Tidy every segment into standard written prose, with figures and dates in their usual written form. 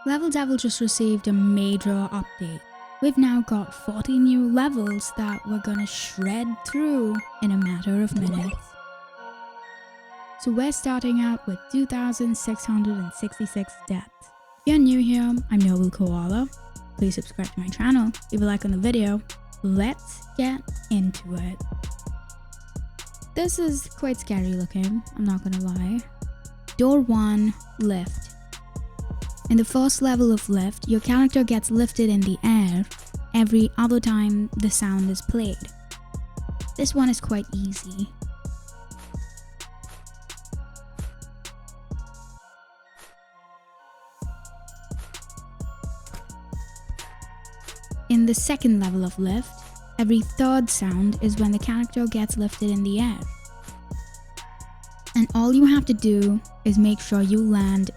Level Devil just received a major update. We've now got 40 new levels that we're gonna shred through in a matter of minutes. So we're starting out with 2,666 deaths. If you're new here, I'm NobleKoala. Please subscribe to my channel, leave a like on the video. Let's get into it. This is quite scary looking, I'm not gonna lie. Door 1, lift. In the first level of lift, your character gets lifted in the air every other time the sound is played. This one is quite easy. In the second level of lift, every third sound is when the character gets lifted in the air. And all you have to do is make sure you land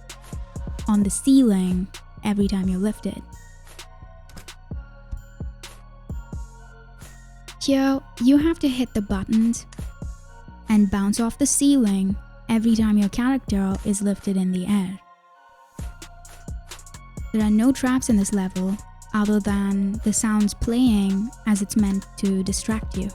on the ceiling every time you're lifted. Here, you have to hit the buttons and bounce off the ceiling every time your character is lifted in the air. There are no traps in this level other than the sounds playing as it's meant to distract you.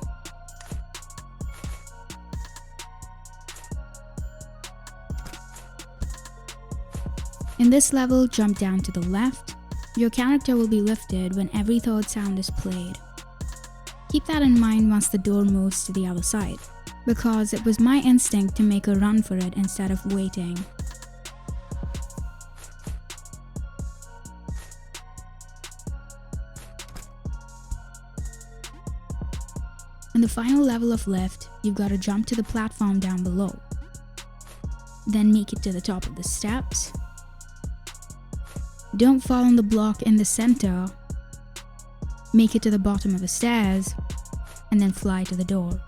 In this level, jump down to the left. Your character will be lifted when every third sound is played. Keep that in mind once the door moves to the other side, because it was my instinct to make a run for it instead of waiting. In the final level of lift, you've got to jump to the platform down below. Then make it to the top of the steps. Don't fall on the block in the center. Make it to the bottom of the stairs, and then fly to the door.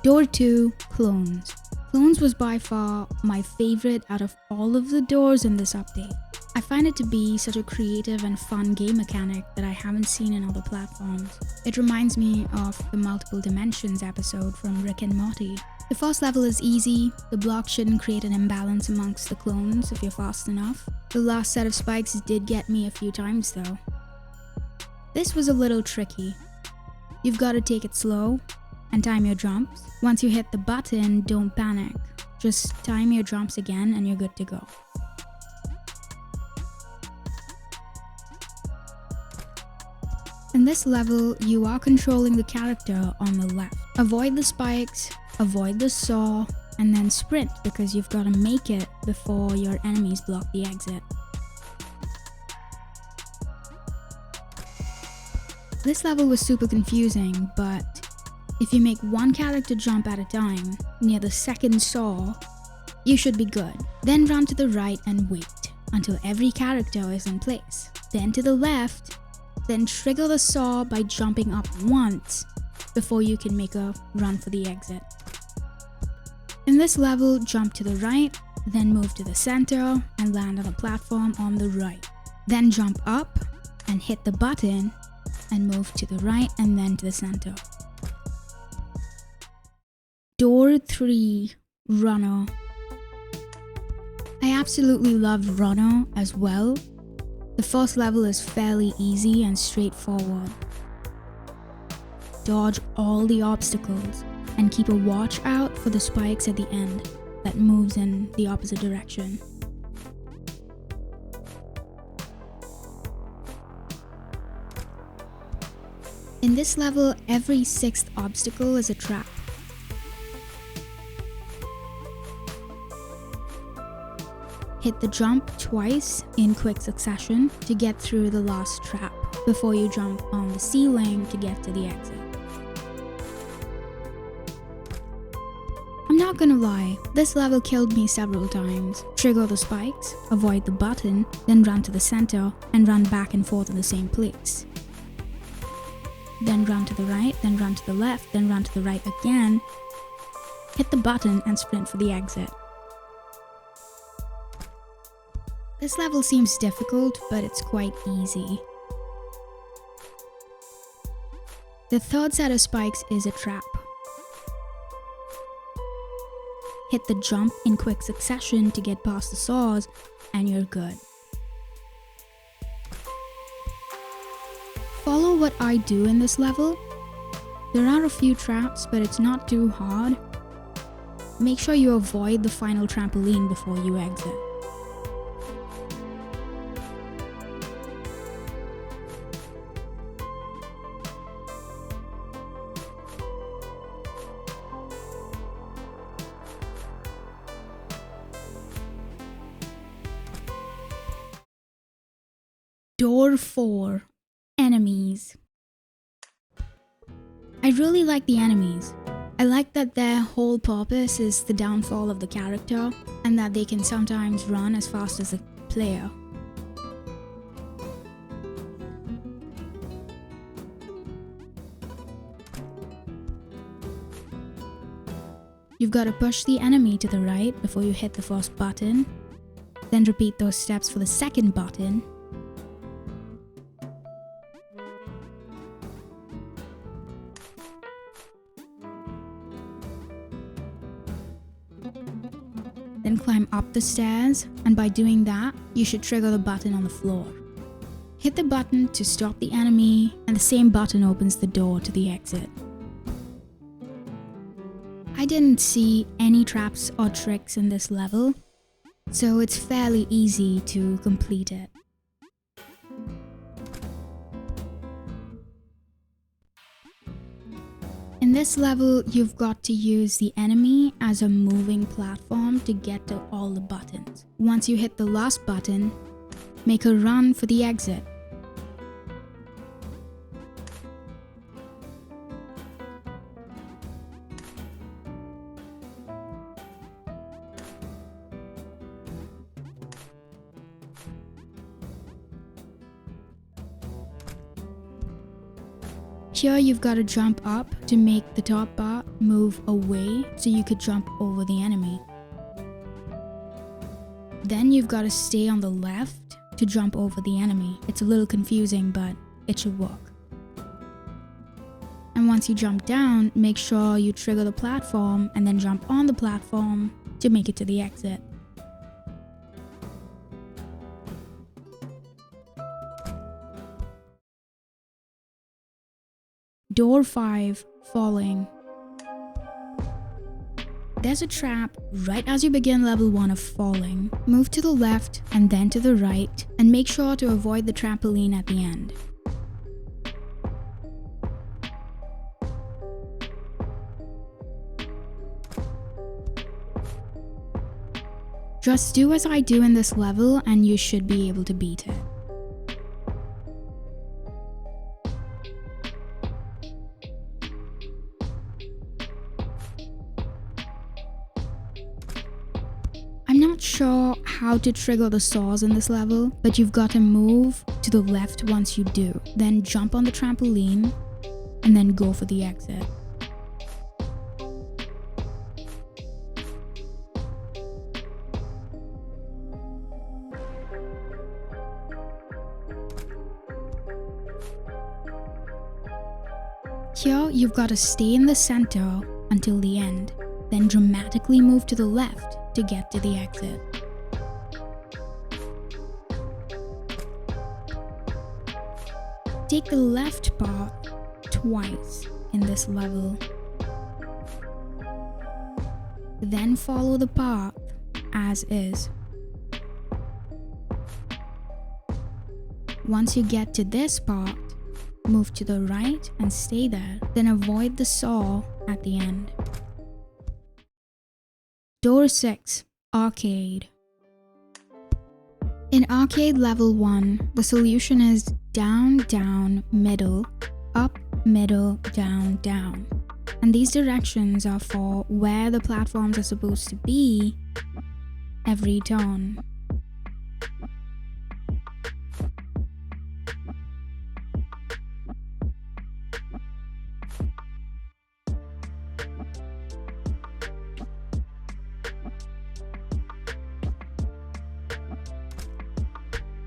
Door 2, clones. Clones was by far my favorite out of all of the doors in this update. I find it to be such a creative and fun game mechanic that I haven't seen in other platforms. It reminds me of the multiple dimensions episode from Rick and Morty. The first level is easy. The block shouldn't create an imbalance amongst the clones if you're fast enough. The last set of spikes did get me a few times though. This was a little tricky. You've got to take it slow and time your jumps. Once you hit the button, don't panic. Just time your jumps again and you're good to go. In this level, you are controlling the character on the left. Avoid the spikes, avoid the saw, and then sprint because you've got to make it before your enemies block the exit. This level was super confusing, but if you make one character jump at a time near the second saw, you should be good. Then run to the right and wait until every character is in place. Then to the left, then trigger the saw by jumping up once before you can make a run for the exit. In this level, jump to the right, then move to the center and land on a platform on the right. Then jump up and hit the button and move to the right and then to the center. Door 3, Runner. I absolutely love Runner as well. The first level is fairly easy and straightforward. Dodge all the obstacles and keep a watch out for the spikes at the end that moves in the opposite direction. In this level, every 6th obstacle is a trap. Hit the jump twice in quick succession to get through the last trap before you jump on the ceiling to get to the exit. I'm not gonna lie, this level killed me several times. Trigger the spikes, avoid the button, then run to the center and run back and forth in the same place. Then run to the right, then run to the left, then run to the right again. Hit the button and sprint for the exit. This level seems difficult, but it's quite easy. The third set of spikes is a trap. Hit the jump in quick succession to get past the saws, and you're good. Follow what I do in this level. There are a few traps, but it's not too hard. Make sure you avoid the final trampoline before you exit. Door 4. Enemies. I really like the enemies. I like that their whole purpose is the downfall of the character and that they can sometimes run as fast as the player. You've got to push the enemy to the right before you hit the first button, then repeat those steps for the second button. Then climb up the stairs, and by doing that, you should trigger the button on the floor. Hit the button to stop the enemy, and the same button opens the door to the exit. I didn't see any traps or tricks in this level, so it's fairly easy to complete it. In this level, you've got to use the enemy as a moving platform to get to all the buttons. Once you hit the last button, make a run for the exit. Here you've got to jump up to make the top bar move away so you could jump over the enemy. Then you've got to stay on the left to jump over the enemy. It's a little confusing, but it should work. And once you jump down, make sure you trigger the platform and then jump on the platform to make it to the exit. Door 5. Falling. There's a trap right as you begin level 1 of falling. Move to the left and then to the right, and make sure to avoid the trampoline at the end. Just do as I do in this level and you should be able to beat it. I'm not sure how to trigger the saws in this level, but you've got to move to the left once you do, then jump on the trampoline, and then go for the exit. Here, you've got to stay in the center until the end, then dramatically move to the left to get to the exit. Take the left path twice in this level. Then follow the path as is. Once you get to this part, move to the right and stay there, then avoid the saw at the end. Door 6. Arcade. In Arcade Level 1, the solution is down, down, middle, up, middle, down, down. And these directions are for where the platforms are supposed to be every turn.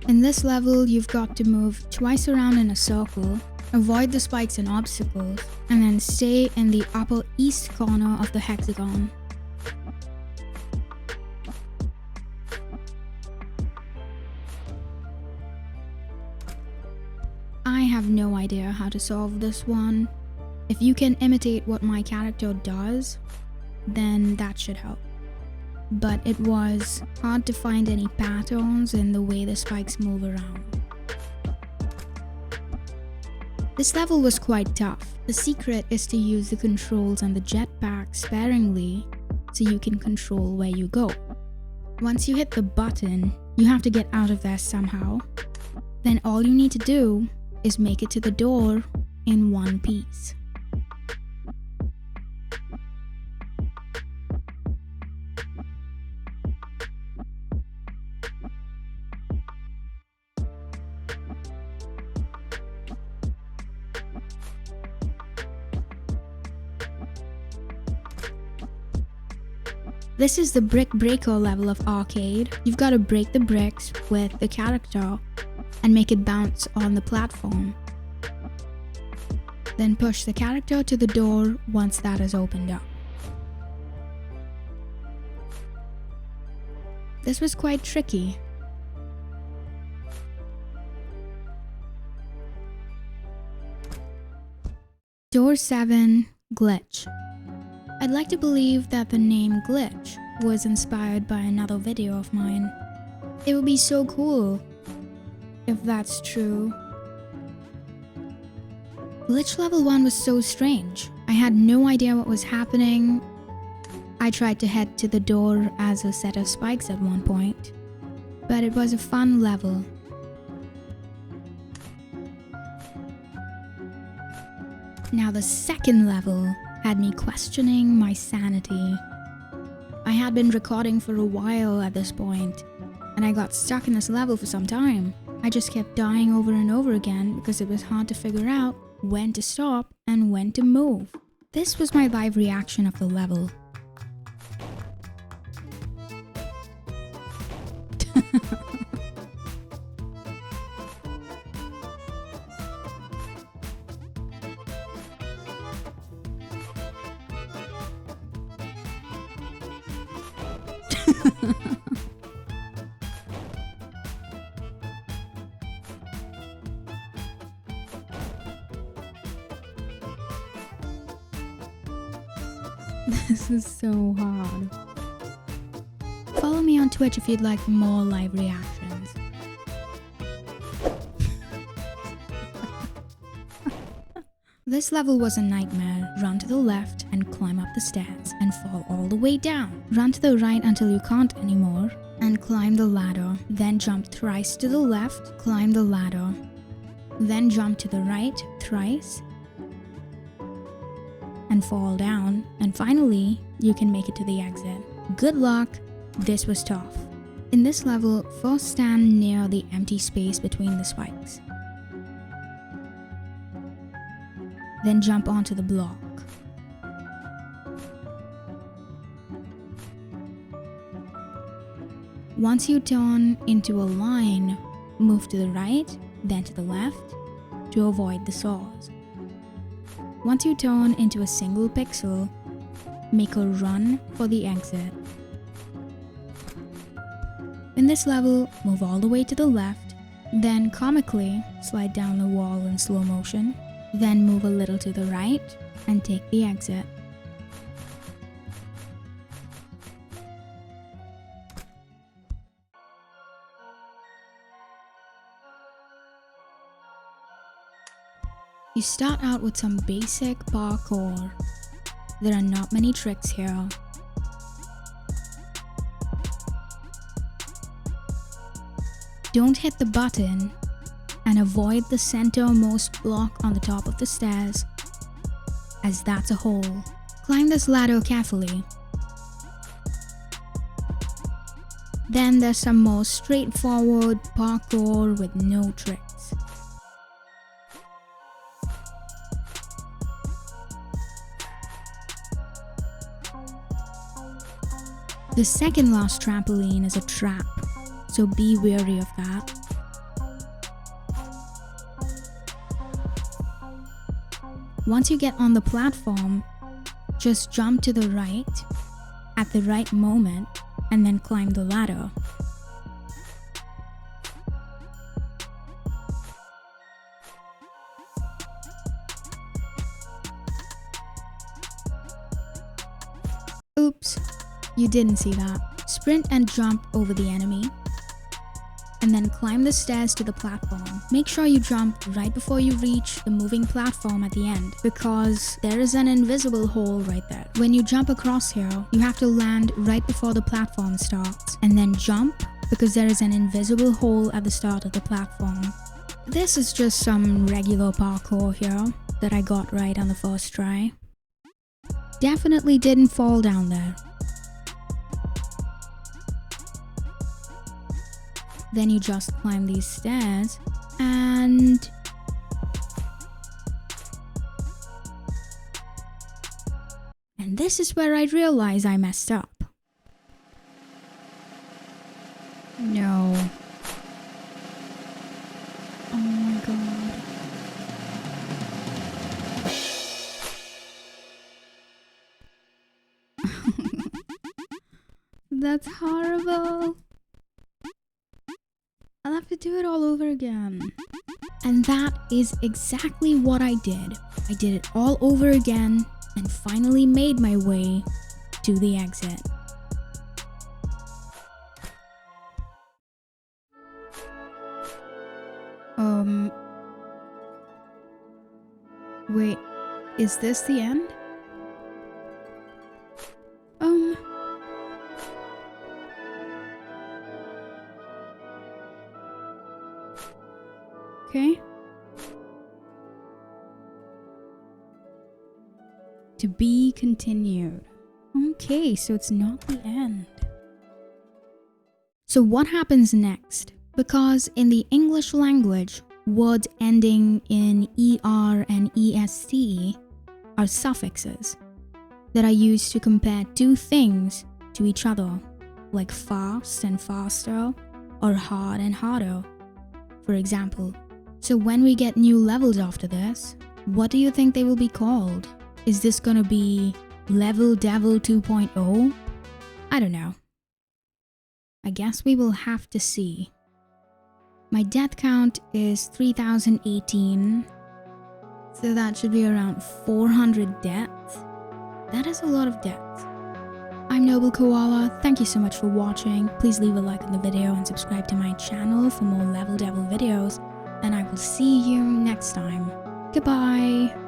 In this level, you've got to move twice around in a circle, avoid the spikes and obstacles, and then stay in the upper east corner of the hexagon. I have no idea how to solve this one. If you can imitate what my character does, then that should help. But it was hard to find any patterns in the way the spikes move around. This level was quite tough. The secret is to use the controls on the jetpack sparingly so you can control where you go. Once you hit the button, you have to get out of there somehow. Then all you need to do is make it to the door in one piece. This is the brick breaker level of arcade. You've got to break the bricks with the character and make it bounce on the platform. Then push the character to the door once that is opened up. This was quite tricky. Door 7, Glitch. I'd like to believe that the name Glitch was inspired by another video of mine. It would be so cool if that's true. Glitch level 1 was so strange. I had no idea what was happening. I tried to head to the door as a set of spikes at one point, but it was a fun level. Now the second level had me questioning my sanity. I had been recording for a while at this point, and I got stuck in this level for some time. I just kept dying over and over again because it was hard to figure out when to stop and when to move. This was my live reaction of the level. This is so hard. Follow me on Twitch if you'd like more live reactions. This level was a nightmare. Run to the left and climb up the stairs and fall all the way down. Run to the right until you can't anymore and climb the ladder. Then jump thrice to the left, climb the ladder. Then jump to the right thrice and fall down, and finally you can make it to the exit. Good luck, this was tough. In this level, first stand near the empty space between the spikes. Then jump onto the block. Once you turn into a line, move to the right, then to the left to avoid the saws. Once you turn into a single pixel, make a run for the exit. In this level, move all the way to the left, then comically slide down the wall in slow motion, then move a little to the right and take the exit. You start out with some basic parkour. There are not many tricks here. Don't hit the button and avoid the centermost block on the top of the stairs, as that's a hole. Climb this ladder carefully. Then there's some more straightforward parkour with no tricks. The second last trampoline is a trap, so be wary of that. Once you get on the platform, just jump to the right at the right moment and then climb the ladder. You didn't see that. Sprint and jump over the enemy. And then climb the stairs to the platform. Make sure you jump right before you reach the moving platform at the end, because there is an invisible hole right there. When you jump across here, you have to land right before the platform starts, and then jump because there is an invisible hole at the start of the platform. This is just some regular parkour here that I got right on the first try. Definitely didn't fall down there. Then you just climb these stairs and this is where I realize I messed up. No. Oh my god. That's horrible. I'll have to do it all over again. And that is exactly what I did. I did it all over again and finally made my way to the exit. Wait, is this the end? Okay. To be continued. Okay, so it's not the end. So what happens next? Because in the English language, words ending in ER and EST are suffixes that are used to compare two things to each other, like fast and faster or hard and harder, for example. So when we get new levels after this, what do you think they will be called? Is this gonna be Level Devil 2.0? I don't know. I guess we will have to see. My death count is 3018, so that should be around 400 deaths. That is a lot of deaths. I'm NobleKoala, thank you so much for watching. Please leave a like on the video and subscribe to my channel for more Level Devil videos, and I will see you next time. Goodbye!